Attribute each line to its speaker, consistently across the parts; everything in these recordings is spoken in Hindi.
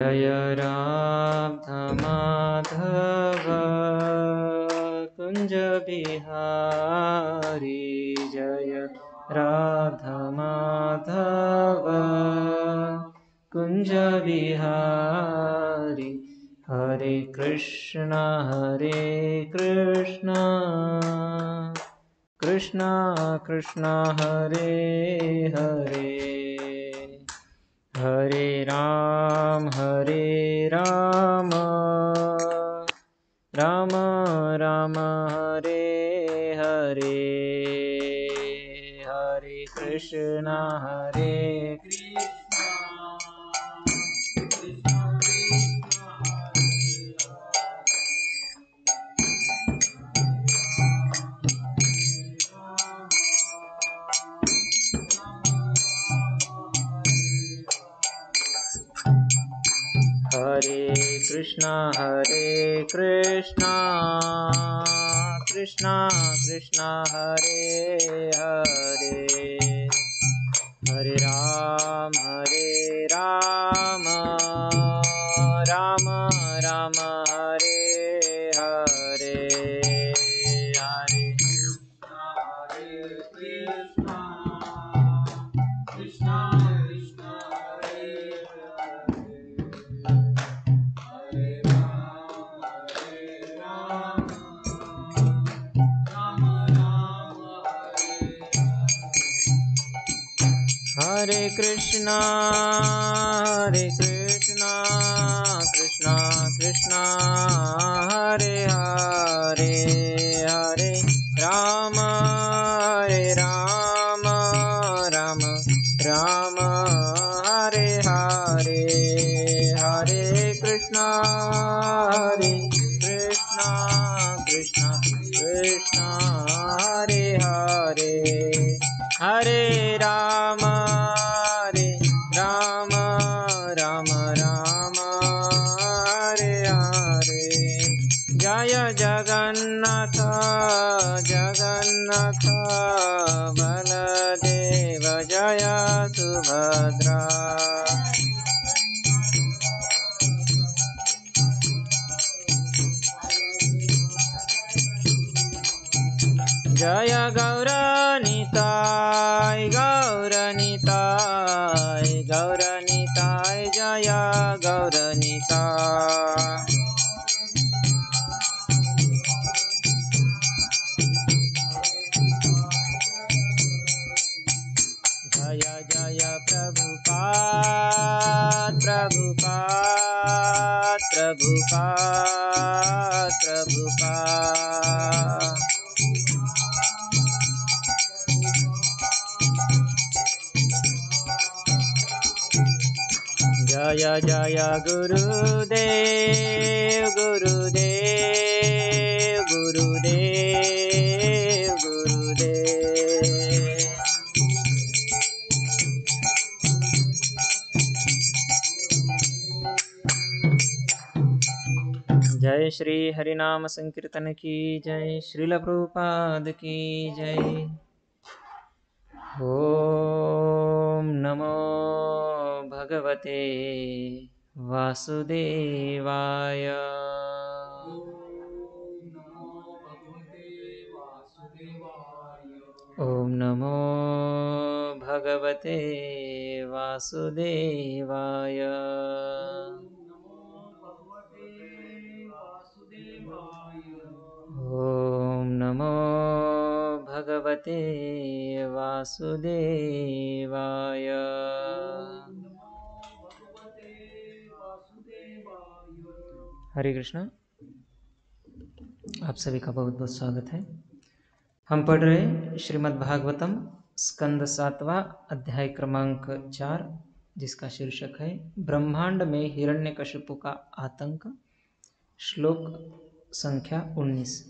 Speaker 1: जय राधामाधव कुंज बिहारी जय राधामाधव कुंज बिहारी हरे कृष्णा कृष्णा कृष्णा हरे हरे हरे राम राम राम हरे हरे हरे कृष्णा हरे कृष्णा कृष्णा कृष्णा हरे हरे हरे राम राम राम हरे हरे हरे कृष्णा कृष्णा कृष्णा हरे हरे राम राम राम हरे कृष्णा कृष्णा कृष्णा हरे हरे हरे राम राम राम हरे हरे हरे कृष्णा कृष्णा कृष्णा हरे हरे हरे राम राम राम हरे हरे जय जगन्नाथ बलदेव जय सुभद्रा जय गौरनिताय जय गौरनिताय जय जय प्रभुपाद जय जय गुरुदेव जय श्री हरिनाम संकीर्तन की जय, श्रील प्रभुपाद की जय। ओम नमो भगवते वासुदेवाय। ओम नमो भगवते वासुदेवाय। ओम नमो भगवते वासुदेवाय। हरे कृष्णा। आप सभी का बहुत बहुत स्वागत है। हम पढ़ रहे श्रीमद् भागवतम स्कंद 7वां अध्याय क्रमांक 4, जिसका शीर्षक है ब्रह्मांड में हिरण्यकशिपु का आतंक। श्लोक संख्या 19।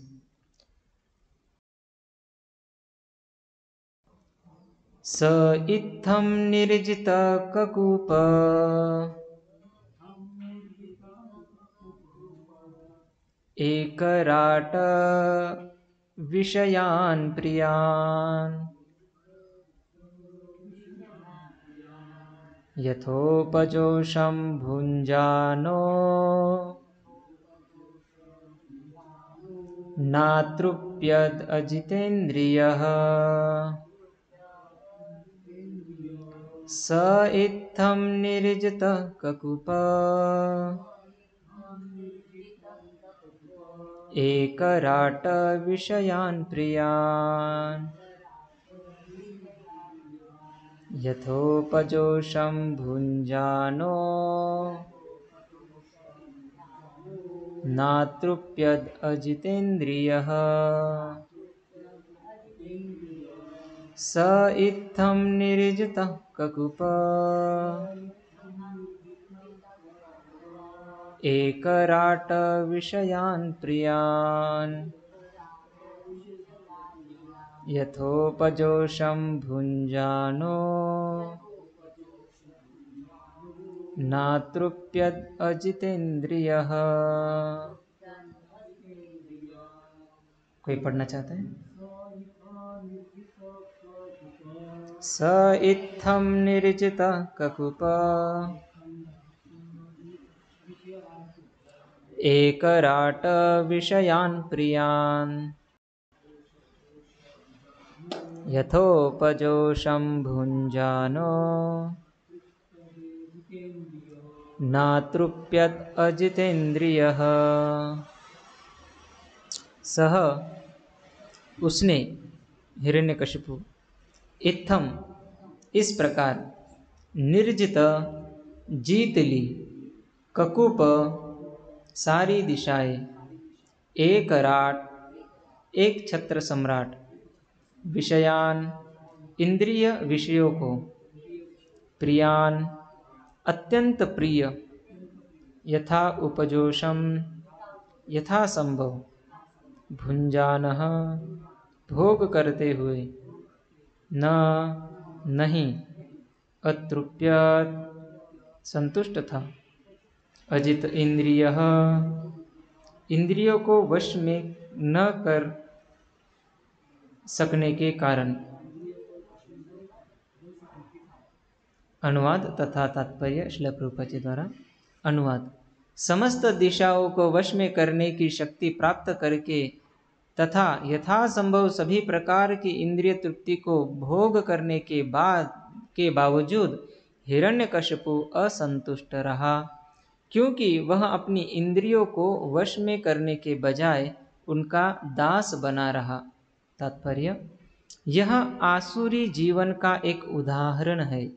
Speaker 1: स इत्थं निर्जितककूप एकराट विषयान् प्रियान् यथोपजोषं भुञ्जानो नातृप्यद् अजितेन्द्रियः स इत्थं निर्जितः ककुप एकराट विषयान् प्रियान् यथोपजोषं भुञ्जानो नातृप्यद् अजितेन्द्रियः स इत्थं निर्जितः ककुप एकराट विषयान् प्रियान् यथोपजोषं भुञ्जानो नातृप्यद् अजितेन्द्रियः। कोई पढ़ना चाहता है? स इत्थं निर्जितः ककुप एकराट विषयान् प्रियान् यथोपजोषं भुञ्जानो नातृप्यद् अजितेन्द्रियः। सह उसने, हिरण्यकशिपु, इत्थम इस प्रकार, निर्जित जीत ली, ककुप सारी दिशाएं, एक राट एक छत्र सम्राट, विषयान इंद्रिय विषयों को, प्रियान अत्यंत प्रिय, यथा उपजोषम यथा संभव, भुंजानः भोग करते हुए, न नहीं, अतृप्यत संतुष्ट था, अजित इंद्रियः इंद्रियों को वश में न कर सकने के कारण। अनुवाद तथा तात्पर्य श्रील प्रभुपाद जी द्वारा। अनुवाद: समस्त दिशाओं को वश में करने की शक्ति प्राप्त करके तथा यथासंभव सभी प्रकार की इंद्रिय तृप्ति को भोग करने के बावजूद हिरण्यकशिपु असंतुष्ट रहा, क्योंकि वह अपनी इंद्रियों को वश में करने के बजाय उनका दास बना रहा। तात्पर्य: यह आसुरी जीवन का एक उदाहरण है।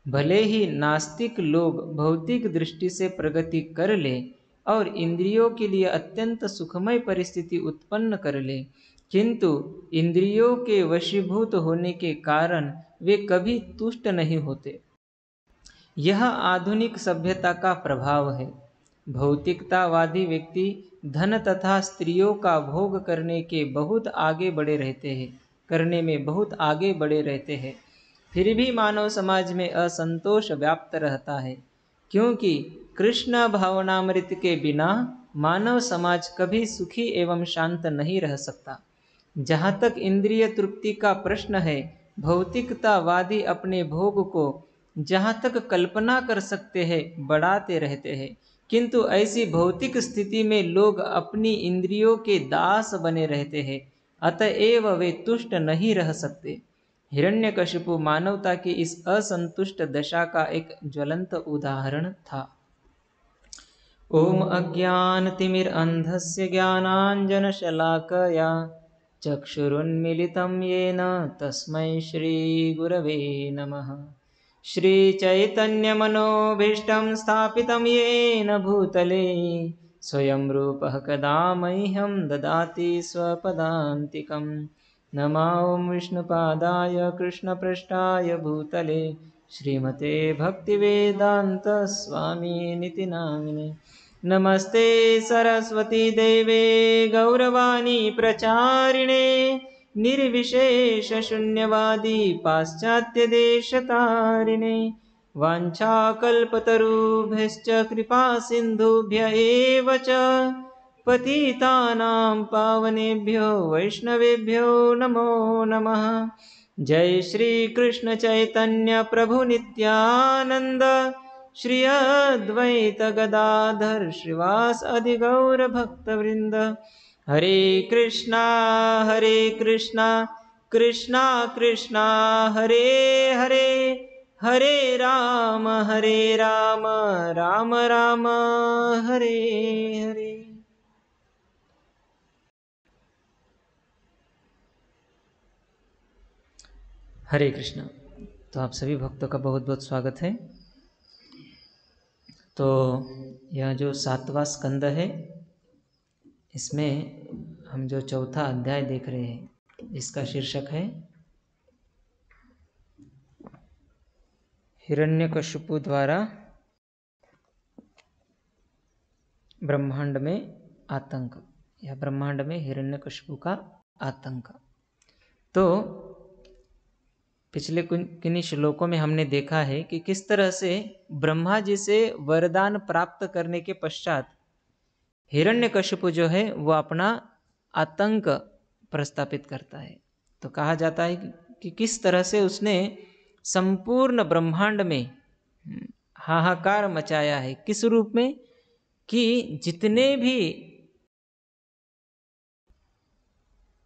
Speaker 1: भले ही नास्तिक लोग भौतिक दृष्टि से प्रगति कर ले और इंद्रियों के लिए अत्यंत सुखमय परिस्थिति उत्पन्न कर ले, किंतु इंद्रियों के वशीभूत होने के कारण वे कभी तुष्ट नहीं होते। यह आधुनिक सभ्यता का प्रभाव है। भौतिकतावादी व्यक्ति धन तथा स्त्रियों का भोग करने में बहुत आगे बढ़े रहते हैं, फिर भी मानव समाज में असंतोष व्याप्त रहता है, क्योंकि कृष्ण भावनामृत के बिना मानव समाज कभी सुखी एवं शांत नहीं रह सकता। जहाँ तक इंद्रिय तृप्ति का प्रश्न है, भौतिकतावादी अपने भोग को जहाँ तक कल्पना कर सकते हैं बढ़ाते रहते हैं, किंतु ऐसी भौतिक स्थिति में लोग अपनी इंद्रियों के दास बने रहते हैं, अतएव वे तुष्ट नहीं रह सकते। हिरण्यकशिपु मानवता की इस असंतुष्ट दशा का एक ज्वलंत उदाहरण था। ओम अज्ञानतिमिरन्धस्य ज्ञानाञ्जनशलाकया चक्षुरुन्मीलितं येन तस्मै श्रीगुरवे नमः। श्रीचैतन्यमनोभीष्टं स्थापितं येन भूतले स्वयं रूपः कदा मह्यं ददाति स्वपदान्तिकम्। नमो विष्णुपादाय कृष्णपृष्ठाय भूतले श्रीमते भक्तिवेदांत स्वामिनिति नामिने। नमस्ते सरस्वती देवे गौरवाणी प्रचारिणे निर्विशेष शून्यवादी पाश्चात्य देशतारिणे। वाञ्छाकल्पतरुभ्यश्च कृपा सिन्धुभ्य एव च पतितानां पावनेभ्यो वैष्णवेभ्यो नमो नमः। जय श्री कृष्ण चैतन्य प्रभु नित्यानंद, श्री अद्वैत गदाधर श्रीवास आदि गौर भक्त वृंद। हरे कृष्णा कृष्णा कृष्णा हरे हरे, हरे राम राम राम हरे हरे। हरे कृष्णा। तो आप सभी भक्तों का बहुत बहुत स्वागत है। तो यह जो 7वां स्कंद है, इसमें हम जो चौथा अध्याय देख रहे हैं, जिसका शीर्षक है हिरण्यकशिपु द्वारा ब्रह्मांड में आतंक, या ब्रह्मांड में हिरण्यकशिपु का आतंक। तो पिछले किन्हीं श्लोकों में हमने देखा है कि किस तरह से ब्रह्मा जी से वरदान प्राप्त करने के पश्चात हिरण्यकशिपु जो है वो अपना आतंक प्रस्थापित करता है। तो कहा जाता है कि किस तरह से उसने संपूर्ण ब्रह्मांड में हाहाकार मचाया है। किस रूप में? कि जितने भी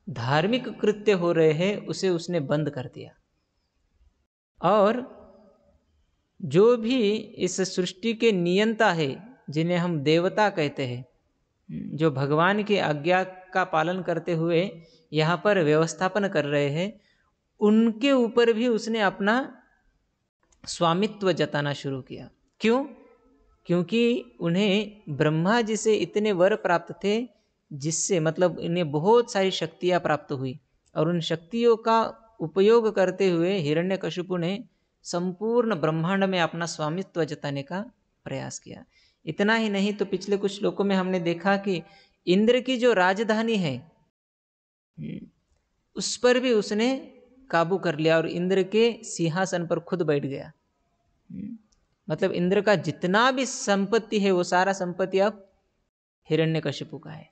Speaker 1: धार्मिक कृत्य हो रहे हैं उसे उसने बंद कर दिया, और जो भी इस सृष्टि के नियंता है, जिन्हें हम देवता कहते हैं, जो भगवान की आज्ञा का पालन करते हुए यहाँ पर व्यवस्थापन कर रहे हैं, उनके ऊपर भी उसने अपना स्वामित्व जताना शुरू किया। क्यों? क्योंकि उन्हें ब्रह्मा जी से इतने वर प्राप्त थे, जिससे मतलब इन्हें बहुत सारी शक्तियाँ प्राप्त हुई, और उन शक्तियों का उपयोग करते हुए हिरण्यकशिपु ने संपूर्ण ब्रह्मांड में अपना स्वामित्व जताने का प्रयास किया। इतना ही नहीं, तो पिछले कुछ श्लोकों में हमने देखा कि इंद्र की जो राजधानी है उस पर भी उसने काबू कर लिया, और इंद्र के सिंहासन पर खुद बैठ गया। मतलब इंद्र का जितना भी संपत्ति है वो सारा संपत्ति अब हिरण्यकशिपु का है।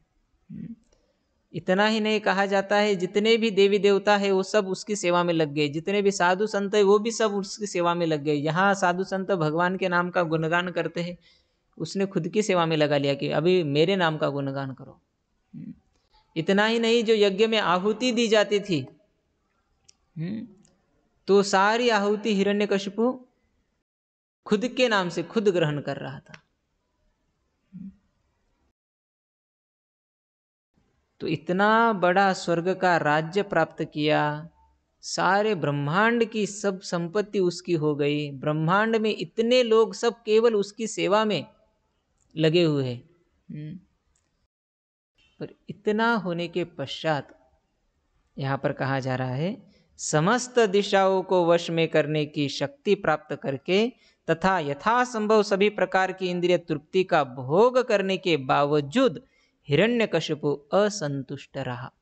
Speaker 1: इतना ही नहीं, कहा जाता है जितने भी देवी देवता है वो सब उसकी सेवा में लग गए, जितने भी साधु संत है वो भी सब उसकी सेवा में लग गए। यहाँ साधु संत भगवान के नाम का गुणगान करते हैं, उसने खुद की सेवा में लगा लिया कि अभी मेरे नाम का गुणगान करो। इतना ही नहीं, जो यज्ञ में आहुति दी जाती थी तो सारी आहुति हिरण्यकशिपु खुद के नाम से खुद ग्रहण कर रहा था। तो इतना बड़ा स्वर्ग का राज्य प्राप्त किया, सारे ब्रह्मांड की सब संपत्ति उसकी हो गई, ब्रह्मांड में इतने लोग सब केवल उसकी सेवा में लगे हुए हैं। पर इतना होने के पश्चात यहाँ पर कहा जा रहा है, समस्त दिशाओं को वश में करने की शक्ति प्राप्त करके तथा यथासंभव सभी प्रकार की इंद्रिय तृप्ति का भोग करने के बावजूद हिरण्यकशिपु असंतुष्ट रहा।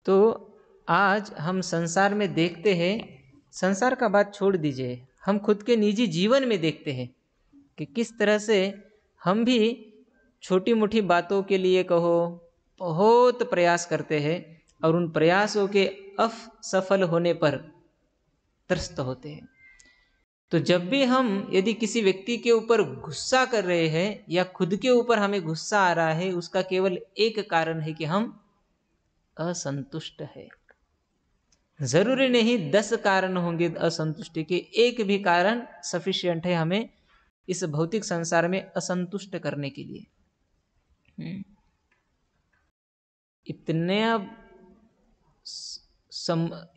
Speaker 1: तो आज हम संसार में देखते हैं, संसार का बात छोड़ दीजिए, हम खुद के निजी जीवन में देखते हैं कि किस तरह से हम भी छोटी मोटी बातों के लिए कहो बहुत प्रयास करते हैं, और उन प्रयासों के असफल होने पर त्रस्त होते हैं। तो जब भी हम यदि किसी व्यक्ति के ऊपर गुस्सा कर रहे हैं या खुद के ऊपर हमें गुस्सा आ रहा है, उसका केवल एक कारण है कि हम असंतुष्ट है। जरूरी नहीं 10 कारण होंगे असंतुष्टि के, एक भी कारण सफिशिएंट है हमें इस भौतिक संसार में असंतुष्ट करने के लिए। इतने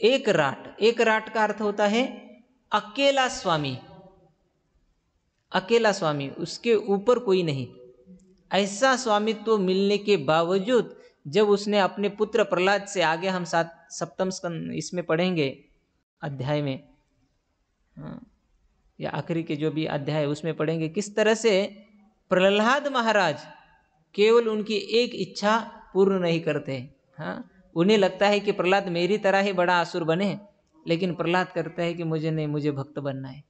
Speaker 1: एक राट का अर्थ होता है अकेला स्वामी, अकेला स्वामी, उसके ऊपर कोई नहीं। ऐसा स्वामित्व मिलने के बावजूद जब उसने अपने पुत्र प्रहलाद से, आगे हम 7वें स्कंद इसमें पढ़ेंगे अध्याय में, या आखिरी के जो भी अध्याय उसमें पढ़ेंगे, किस तरह से प्रहलाद महाराज केवल उनकी एक इच्छा पूर्ण नहीं करते। उन्हें लगता है कि प्रहलाद मेरी तरह ही बड़ा असुर बने, लेकिन प्रहलाद करता है कि मुझे नहीं, मुझे भक्त बनना है।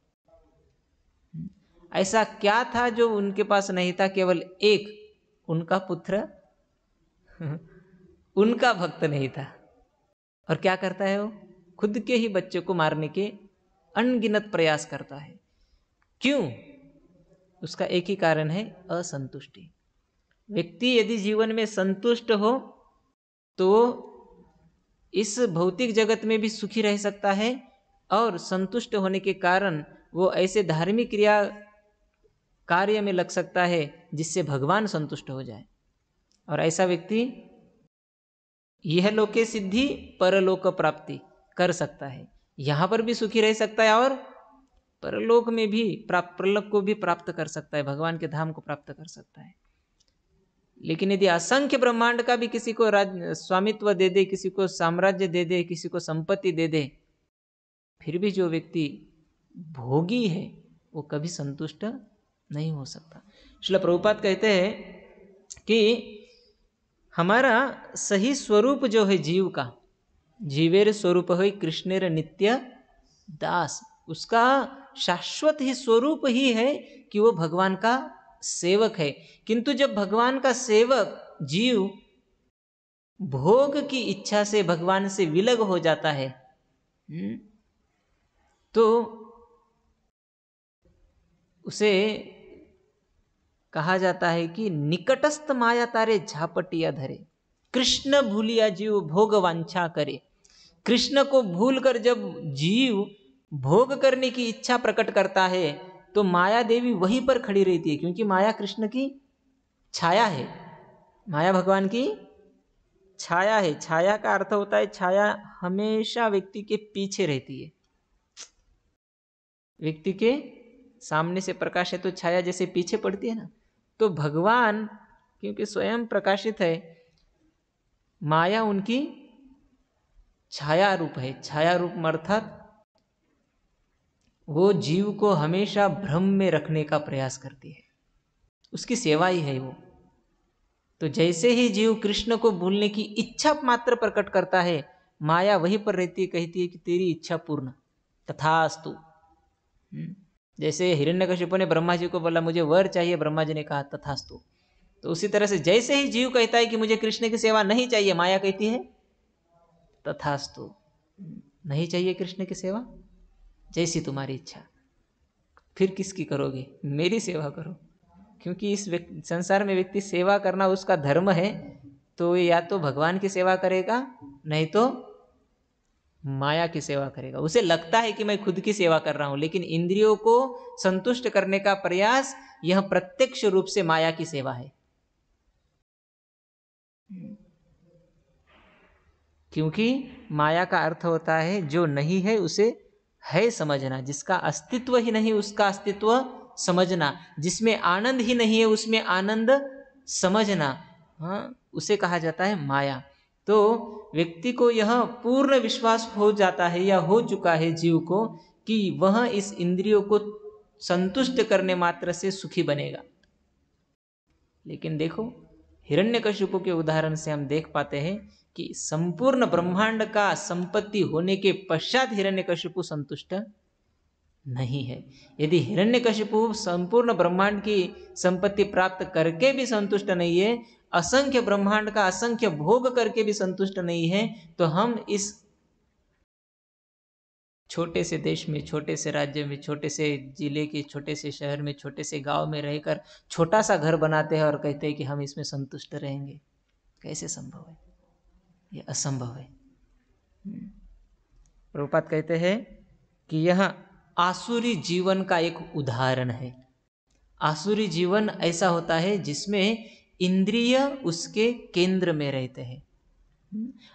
Speaker 1: ऐसा क्या था जो उनके पास नहीं था? केवल एक, उनका पुत्र उनका भक्त नहीं था। और क्या करता है वो? खुद के ही बच्चे को मारने के अनगिनत प्रयास करता है। क्यों? उसका एक ही कारण है, असंतुष्टि। व्यक्ति यदि जीवन में संतुष्ट हो तो इस भौतिक जगत में भी सुखी रह सकता है, और संतुष्ट होने के कारण वो ऐसे धार्मिक क्रिया कार्य में लग सकता है जिससे भगवान संतुष्ट हो जाए। और ऐसा व्यक्ति यह लोके सिद्धि परलोक प्राप्ति कर सकता है। यहाँ पर भी सुखी रह सकता है और परलोक में भी परलोक को भी प्राप्त कर सकता है, भगवान के धाम को प्राप्त कर सकता है। लेकिन यदि असंख्य ब्रह्मांड का भी किसी को स्वामित्व दे दे, किसी को साम्राज्य दे दे, किसी को संपत्ति दे दे, फिर भी जो व्यक्ति भोगी है वो कभी संतुष्ट नहीं हो सकता। श्रील प्रभुपाद कहते हैं कि हमारा सही स्वरूप जो है जीव का, जीवेर स्वरूप है कृष्णेर नित्य दास, उसका शाश्वत ही स्वरूप ही है कि वो भगवान का सेवक है। किंतु जब भगवान का सेवक जीव भोग की इच्छा से भगवान से विलग हो जाता है, तो उसे कहा जाता है कि निकटस्थ माया तारे झापटिया धरे, कृष्ण भूलिया जीव भोग वांछा करे। कृष्ण को भूलकर जब जीव भोग करने की इच्छा प्रकट करता है तो माया देवी वहीं पर खड़ी रहती है, क्योंकि माया कृष्ण की छाया है, माया भगवान की छाया है। छाया का अर्थ होता है, छाया हमेशा व्यक्ति के पीछे रहती है। व्यक्ति के सामने से प्रकाश है तो छाया जैसे पीछे पड़ती है ना, तो भगवान क्योंकि स्वयं प्रकाशित है, माया उनकी छाया रूप है। छाया रूप अर्थात वो जीव को हमेशा भ्रम में रखने का प्रयास करती है, उसकी सेवा ही है वो। तो जैसे ही जीव कृष्ण को भूलने की इच्छा मात्र प्रकट करता है, माया वहीं पर रहती है, कहती है कि तेरी इच्छा पूर्ण, तथास्तु। जैसे हिरण्यकशिपु ने ब्रह्मा जी को बोला मुझे वर चाहिए, ब्रह्मा जी ने कहा तथास्तु। तो उसी तरह से जैसे ही जीव कहता है कि मुझे कृष्ण की सेवा नहीं चाहिए, माया कहती है तथास्तु, नहीं चाहिए कृष्ण की सेवा, जैसी तुम्हारी इच्छा। फिर किसकी करोगे? मेरी सेवा करो। क्योंकि इस संसार में व्यक्ति सेवा करना उसका धर्म है, तो या तो भगवान की सेवा करेगा, नहीं तो माया की सेवा करेगा। उसे लगता है कि मैं खुद की सेवा कर रहा हूं, लेकिन इंद्रियों को संतुष्ट करने का प्रयास यह प्रत्यक्ष रूप से माया की सेवा है। क्योंकि माया का अर्थ होता है जो नहीं है उसे है समझना, जिसका अस्तित्व ही नहीं उसका अस्तित्व समझना, जिसमें आनंद ही नहीं है उसमें आनंद समझना, हाँ, उसे कहा जाता है माया। तो व्यक्ति को यह पूर्ण विश्वास हो जाता है या हो चुका है जीव को कि वह इस इंद्रियों को संतुष्ट करने मात्र से सुखी बनेगा। लेकिन देखो हिरण्यकशिपु के उदाहरण से हम देख पाते हैं कि संपूर्ण ब्रह्मांड का संपत्ति होने के पश्चात हिरण्यकशिपु संतुष्ट नहीं है। यदि हिरण्यकशिपु संपूर्ण ब्रह्मांड की संपत्ति प्राप्त करके भी संतुष्ट नहीं है, असंख्य ब्रह्मांड का असंख्य भोग करके भी संतुष्ट नहीं है, तो हम इस छोटे से देश में, छोटे से राज्य में, छोटे से जिले के छोटे से शहर में, छोटे से गांव में रहकर छोटा सा घर बनाते हैं और कहते हैं कि हम इसमें संतुष्ट रहेंगे। कैसे संभव है? ये असंभव है। प्रभुपाद कहते हैं कि यह आसुरी जीवन का एक उदाहरण है। आसुरी जीवन ऐसा होता है जिसमें इंद्रिय उसके केंद्र में रहते हैं,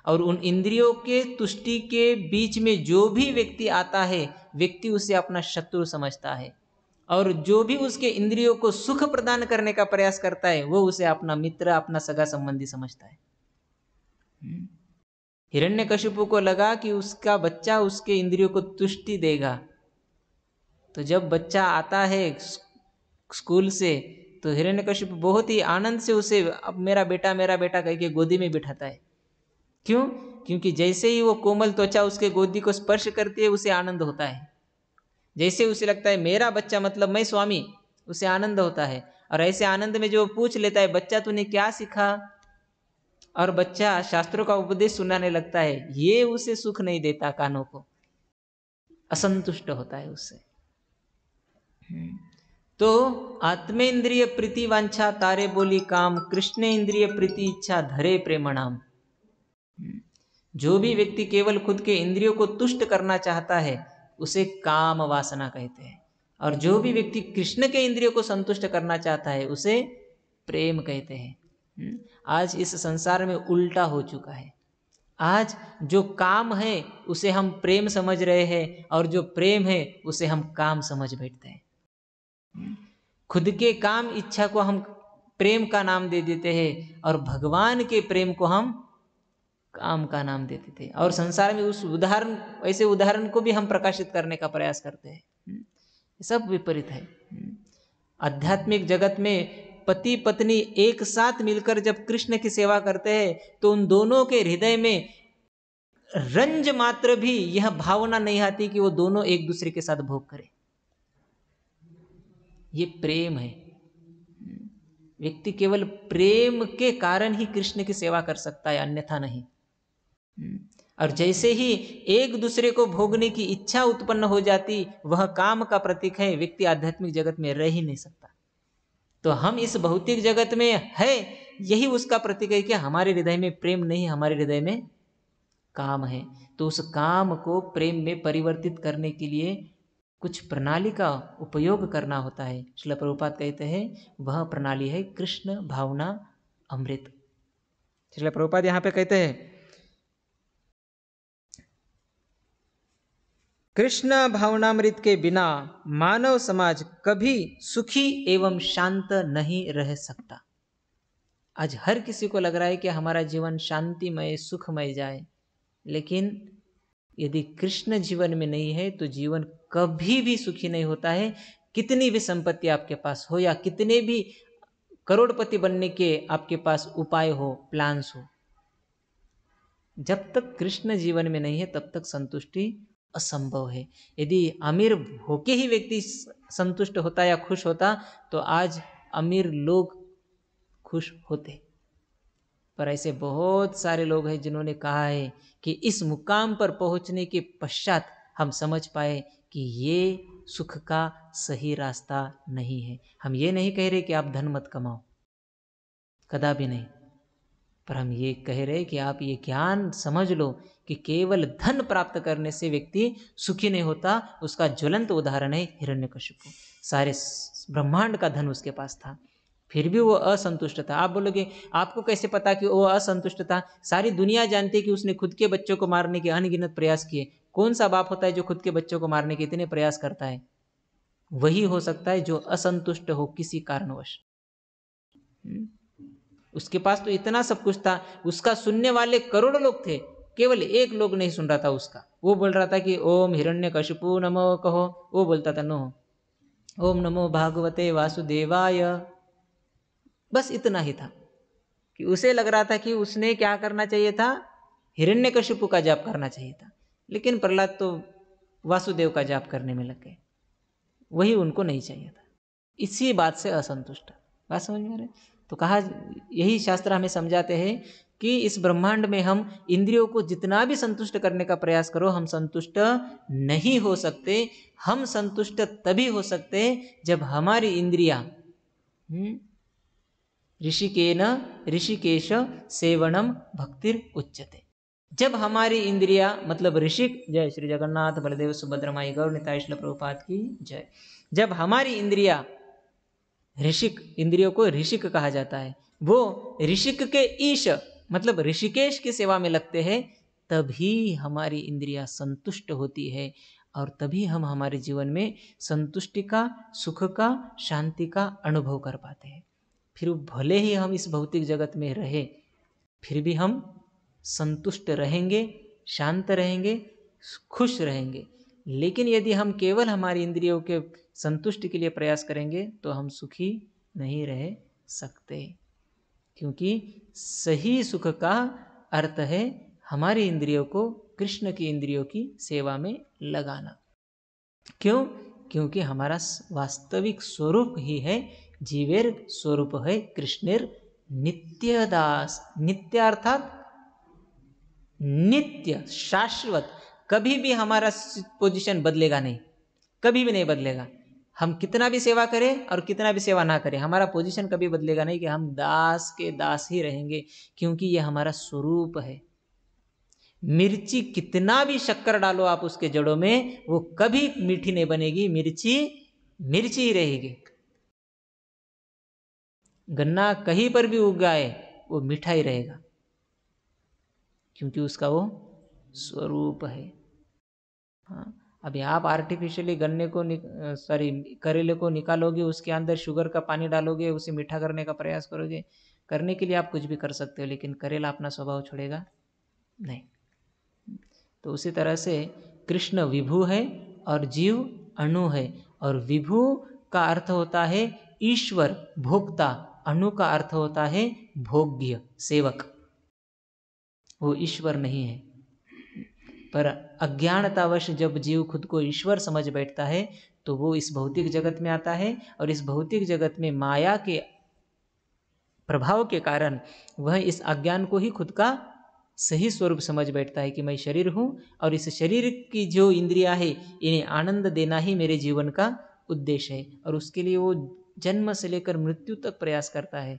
Speaker 1: और उन इंद्रियों के तुष्टि के बीच में जो भी व्यक्ति आता है, व्यक्ति उसे अपना शत्रु समझता है, और जो भी उसके इंद्रियों को सुख प्रदान करने का प्रयास करता है वो उसे अपना मित्र, अपना सगा संबंधी समझता है। हिरण्यकशिपु को लगा कि उसका बच्चा उसके इंद्रियों को तुष्टि देगा, तो जब बच्चा आता है स्कूल से तो हिरण्यकशिपु बहुत ही आनंद से उसे अब मेरा बेटा कह के गोदी में बिठाता है। क्यों? क्योंकि जैसे ही वो कोमल त्वचा उसके गोदी को स्पर्श करती है उसे आनंद होता है। जैसे उसे लगता है मेरा बच्चा मतलब मैं स्वामी, उसे आनंद होता है। और ऐसे आनंद में जो पूछ लेता है बच्चा तूने क्या सीखा, और बच्चा शास्त्रों का उपदेश सुनाने लगता है, ये उसे सुख नहीं देता, कानों को असंतुष्ट होता है उससे। तो आत्मेंद्रिय प्रीति वांछा तारे बोली काम, कृष्ण इंद्रिय प्रीति इच्छा धरे प्रेमणाम। जो भी व्यक्ति केवल खुद के इंद्रियों को तुष्ट करना चाहता है उसे काम वासना कहते हैं, और जो भी व्यक्ति कृष्ण के इंद्रियों को संतुष्ट करना चाहता है उसे प्रेम कहते हैं। आज इस संसार में उल्टा हो चुका है। आज जो काम है उसे हम प्रेम समझ रहे हैं, और जो प्रेम है उसे हम काम समझ बैठते हैं। खुद के काम इच्छा को हम प्रेम का नाम दे देते हैं, और भगवान के प्रेम को हम काम का नाम देते थे। और संसार में उस उदाहरण, ऐसे उदाहरण को भी हम प्रकाशित करने का प्रयास करते हैं। सब विपरीत है। आध्यात्मिक जगत में पति पत्नी एक साथ मिलकर जब कृष्ण की सेवा करते हैं तो उन दोनों के हृदय में रंज मात्र भी यह भावना नहीं आती कि वो दोनों एक दूसरे के साथ भोग करें। ये प्रेम है। व्यक्ति केवल प्रेम के कारण ही कृष्ण की सेवा कर सकता है, अन्यथा नहीं। और जैसे ही एक दूसरे को भोगने की इच्छा उत्पन्न हो जाती, वह काम का प्रतीक है, व्यक्ति आध्यात्मिक जगत में रह ही नहीं सकता। तो हम इस भौतिक जगत में है, यही उसका प्रतीक है कि हमारे हृदय में प्रेम नहीं, हमारे हृदय में काम है। तो उस काम को प्रेम में परिवर्तित करने के लिए कुछ प्रणाली का उपयोग करना होता है। श्रील प्रभुपाद कहते हैं वह प्रणाली है कृष्ण भावना अमृत। श्रील प्रभुपाद यहाँ पे कहते हैं कृष्ण भावनामृत के बिना मानव समाज कभी सुखी एवं शांत नहीं रह सकता। आज हर किसी को लग रहा है कि हमारा जीवन शांतिमय सुखमय जाए, लेकिन यदि कृष्ण जीवन में नहीं है तो जीवन कभी भी सुखी नहीं होता है। कितनी भी संपत्ति आपके पास हो या कितने भी करोड़पति बनने के आपके पास उपाय हो, प्लान्स हो, जब तक कृष्ण जीवन में नहीं है तब तक संतुष्टि असंभव है। यदि अमीर होके ही व्यक्ति संतुष्ट होता या खुश होता तो आज अमीर लोग खुश होते। पर ऐसे बहुत सारे लोग हैं जिन्होंने कहा है कि इस मुकाम पर पहुंचने के पश्चात हम समझ पाए कि ये सुख का सही रास्ता नहीं है। हम ये नहीं कह रहे कि आप धन मत कमाओ, कदापि नहीं, पर हम ये कह रहे कि आप ये ज्ञान समझ लो कि केवल धन प्राप्त करने से व्यक्ति सुखी नहीं होता। उसका ज्वलंत उदाहरण है हिरण्यकशिपु। सारे ब्रह्मांड का धन उसके पास था, फिर भी वो असंतुष्ट था। आप बोलोगे आपको कैसे पता कि वो असंतुष्ट था? सारी दुनिया जानती है कि उसने खुद के बच्चों को मारने के अनगिनत प्रयास किए। कौन सा बाप होता है जो खुद के बच्चों को मारने के इतने प्रयास करता है? वही हो सकता है जो असंतुष्ट हो किसी कारणवश। उसके पास तो इतना सब कुछ था, उसका सुनने वाले करोड़ों लोग थे, केवल एक लोग नहीं सुन रहा था उसका। वो बोल रहा था कि ओम हिरण्यकशिपु नमो कहो, वो बोलता था नो ओम नमो भागवते वासुदेवाय। बस इतना ही था कि उसे लग रहा था कि उसने क्या करना चाहिए था, हिरण्यकशिपु का जाप करना चाहिए था। लेकिन प्रहलाद तो वासुदेव का जाप करने में लग गए, वही उनको नहीं चाहिए था। इसी बात से असंतुष्ट। बात समझ में आ रही? तो कहा, यही शास्त्र हमें समझाते हैं कि इस ब्रह्मांड में हम इंद्रियों को जितना भी संतुष्ट करने का प्रयास करो, हम संतुष्ट नहीं हो सकते। हम संतुष्ट तभी हो सकते जब हमारी इंद्रियां ऋषिकेन ऋषिकेश सेवनम भक्तिर उच्यते। जब हमारी इंद्रिया मतलब ऋषिक, जय श्री जगन्नाथ बलदेव सुभद्रा माई गौर निताई श्रील प्रभुपाद की जय। जब हमारी इंद्रिया ऋषिक, इंद्रियों को ऋषिक कहा जाता है, वो ऋषिक के ईश मतलब ऋषिकेश की सेवा में लगते हैं, तभी हमारी इंद्रिया संतुष्ट होती है, और तभी हम हमारे जीवन में संतुष्टि का, सुख का, शांति का अनुभव कर पाते हैं। फिर भले ही हम इस भौतिक जगत में रहे, फिर भी हम संतुष्ट रहेंगे, शांत रहेंगे, खुश रहेंगे। लेकिन यदि हम केवल हमारी इंद्रियों के संतुष्टि के लिए प्रयास करेंगे तो हम सुखी नहीं रह सकते, क्योंकि सही सुख का अर्थ है हमारी इंद्रियों को कृष्ण की इंद्रियों की सेवा में लगाना। क्यों? क्योंकि हमारा वास्तविक स्वरूप ही है, जीवेर स्वरूप है कृष्णेर नित्य दास। नित्य अर्थात नित्य, शाश्वत। कभी भी हमारा पोजीशन बदलेगा नहीं, कभी भी नहीं बदलेगा। हम कितना भी सेवा करें और कितना भी सेवा ना करें, हमारा पोजीशन कभी बदलेगा नहीं कि हम दास के दास ही रहेंगे, क्योंकि ये हमारा स्वरूप है। मिर्ची कितना भी शक्कर डालो आप उसके जड़ों में, वो कभी मीठी नहीं बनेगी, मिर्ची मिर्ची ही रहेगी। गन्ना कहीं पर भी उगाए वो मीठा ही रहेगा, क्योंकि उसका वो स्वरूप है। हाँ, अभी आप आर्टिफिशियली गन्ने को करेले को निकालोगे, उसके अंदर शुगर का पानी डालोगे, उसे मीठा करने का प्रयास करोगे, करने के लिए आप कुछ भी कर सकते हो, लेकिन करेला अपना स्वभाव छोड़ेगा नहीं। तो उसी तरह से कृष्ण विभु है और जीव अणु है, और विभु का अर्थ होता है ईश्वर, भोक्ता। अणु का अर्थ होता है भोग्य, सेवक। वो ईश्वर नहीं है। पर अज्ञानतावश जब जीव खुद को ईश्वर समझ बैठता है तो वो इस भौतिक जगत में आता है, और इस भौतिक जगत में माया के प्रभाव के कारण वह इस अज्ञान को ही खुद का सही स्वरूप समझ बैठता है कि मैं शरीर हूँ, और इस शरीर की जो इंद्रियां है इन्हें आनंद देना ही मेरे जीवन का उद्देश्य है, और उसके लिए वो जन्म से लेकर मृत्यु तक प्रयास करता है।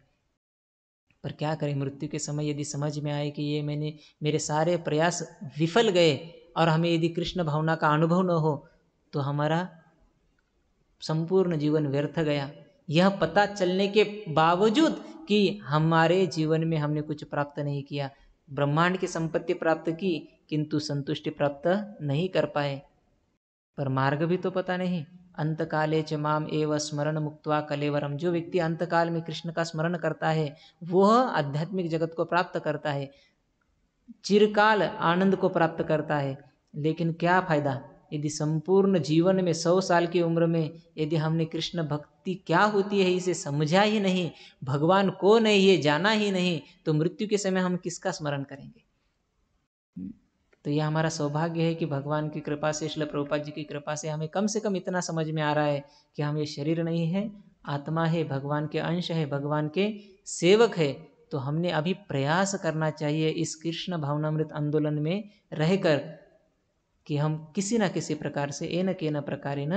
Speaker 1: पर क्या करें, मृत्यु के समय यदि समझ में आए कि ये मेरे सारे प्रयास विफल गए, और हमें यदि कृष्ण भावना का अनुभव न हो, तो हमारा संपूर्ण जीवन व्यर्थ गया। यह पता चलने के बावजूद कि हमारे जीवन में हमने कुछ प्राप्त नहीं किया, ब्रह्मांड की संपत्ति प्राप्त की किंतु संतुष्टि प्राप्त नहीं कर पाए, पर मार्ग भी तो पता नहीं। अंतकाले च माम एव स्मरण मुक्त्वा कलेवरम। जो व्यक्ति अंतकाल में कृष्ण का स्मरण करता है वह आध्यात्मिक जगत को प्राप्त करता है, चिरकाल आनंद को प्राप्त करता है। लेकिन क्या फायदा यदि संपूर्ण जीवन में 100 साल की उम्र में यदि हमने कृष्ण भक्ति क्या होती है इसे समझा ही नहीं, भगवान को नहीं ये जाना ही नहीं, तो मृत्यु के समय हम किसका स्मरण करेंगे। तो यह हमारा सौभाग्य है कि भगवान की कृपा से, श्रील प्रभुपाद जी की कृपा से हमें कम से कम इतना समझ में आ रहा है कि हम ये शरीर नहीं है, आत्मा है, भगवान के अंश है, भगवान के सेवक है। तो हमने अभी प्रयास करना चाहिए इस कृष्ण भावनामृत आंदोलन में रहकर कि हम किसी न किसी प्रकार से एन केन प्रकारेण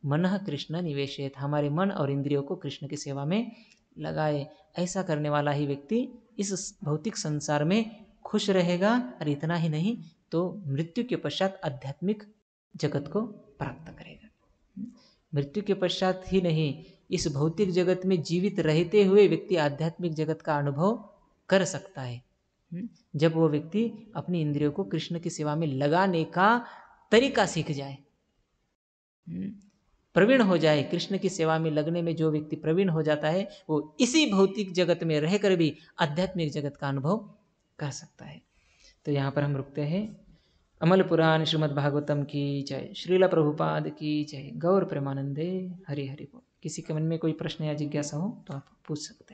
Speaker 1: मनः कृष्ण निवेशेत, हमारे मन और इंद्रियों को कृष्ण की सेवा में लगाए। ऐसा करने वाला ही व्यक्ति इस भौतिक संसार में खुश रहेगा, और इतना ही नहीं तो मृत्यु के पश्चात आध्यात्मिक जगत को प्राप्त करेगा। मृत्यु के पश्चात ही नहीं, इस भौतिक जगत में जीवित रहते हुए व्यक्ति आध्यात्मिक जगत का अनुभव कर सकता है, जब वो व्यक्ति अपनी इंद्रियों को कृष्ण की सेवा में लगाने का तरीका सीख जाए, प्रवीण हो जाए। कृष्ण की सेवा में लगने में जो व्यक्ति प्रवीण हो जाता है वो इसी भौतिक जगत में रहकर भी आध्यात्मिक जगत का अनुभव कर सकता है। तो यहाँ पर हम रुकते हैं। अमल पुराण श्रीमद् भागवतम की जय, श्रील प्रभुपाद की जय, गौर प्रेमानंदे, हरि हरि बोल। किसी के मन में कोई प्रश्न या जिज्ञासा हो तो आप पूछ सकते हैं।